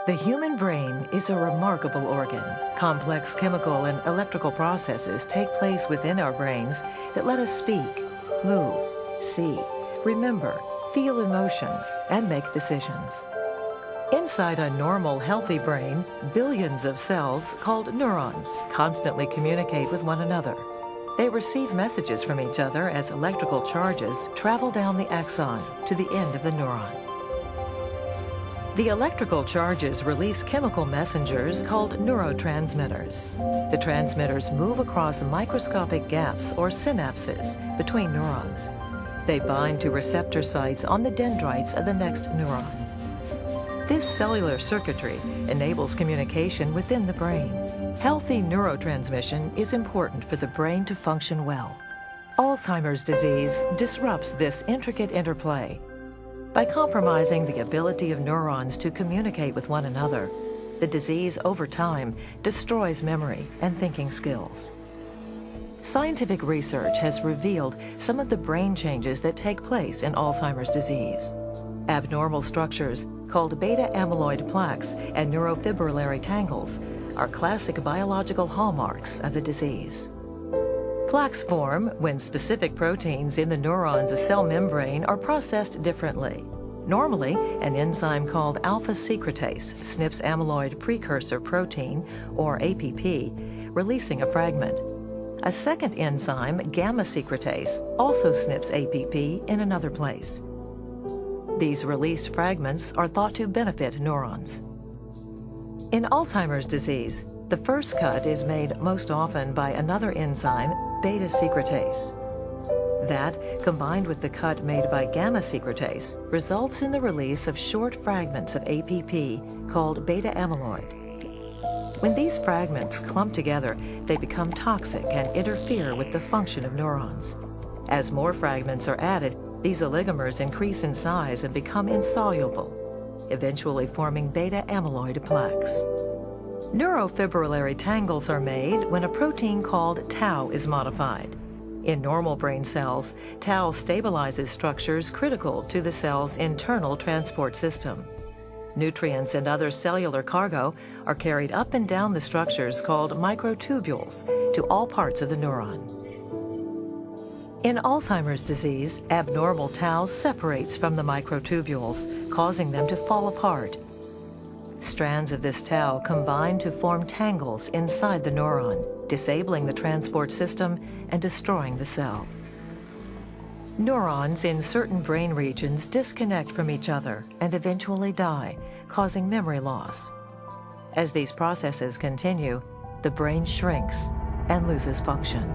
The human brain is a remarkable organ. Complex chemical and electrical processes take place within our brains that let us speak, move, see, remember, feel emotions, and make decisions. Inside a normal, healthy brain, billions of cells called neurons constantly communicate with one another. They receive messages from each other as electrical charges travel down the axon to the end of the neuron. The electrical charges release chemical messengers called neurotransmitters. The transmitters move across microscopic gaps or synapses between neurons. They bind to receptor sites on the dendrites of the next neuron. This cellular circuitry enables communication within the brain. Healthy neurotransmission is important for the brain to function well. Alzheimer's disease disrupts this intricate interplay. By compromising the ability of neurons to communicate with one another, the disease over time destroys memory and thinking skills. Scientific research has revealed some of the brain changes that take place in Alzheimer's disease. Abnormal structures called beta amyloid plaques and neurofibrillary tangles are classic biological hallmarks of the disease. Plaques form when specific proteins in the neuron's cell membrane are processed differently. Normally, an enzyme called alpha secretase snips amyloid precursor protein, or APP, releasing a fragment. A second enzyme, gamma secretase, also snips APP in another place. These released fragments are thought to benefit neurons. In Alzheimer's disease, the first cut is made most often by another enzyme, beta secretase. That, combined with the cut made by gamma secretase, results in the release of short fragments of APP called beta amyloid. When these fragments clump together, they become toxic and interfere with the function of neurons. As more fragments are added, these oligomers increase in size and become insoluble, eventually forming beta amyloid plaques. Neurofibrillary tangles are made when a protein called tau is modified. In normal brain cells, tau stabilizes structures critical to the cell's internal transport system. Nutrients and other cellular cargo are carried up and down the structures called microtubules to all parts of the neuron. In Alzheimer's disease, abnormal tau separates from the microtubules, causing them to fall apart. Strands of this tau combine to form tangles inside the neuron, disabling the transport system and destroying the cell. Neurons in certain brain regions disconnect from each other and eventually die, causing memory loss. As these processes continue, the brain shrinks and loses function.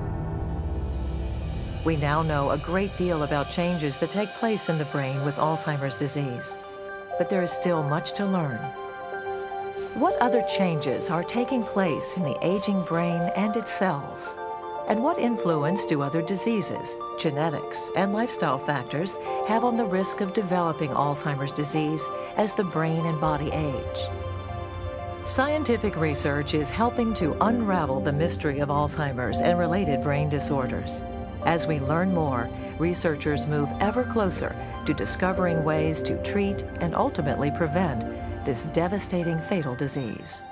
We now know a great deal about changes that take place in the brain with Alzheimer's disease, but there is still much to learn. What other changes are taking place in the aging brain and its cells? And what influence do other diseases, genetics, and lifestyle factors have on the risk of developing Alzheimer's disease as the brain and body age? Scientific research is helping to unravel the mystery of Alzheimer's and related brain disorders. As we learn more, researchers move ever closer to discovering ways to treat and ultimately prevent this devastating fatal disease.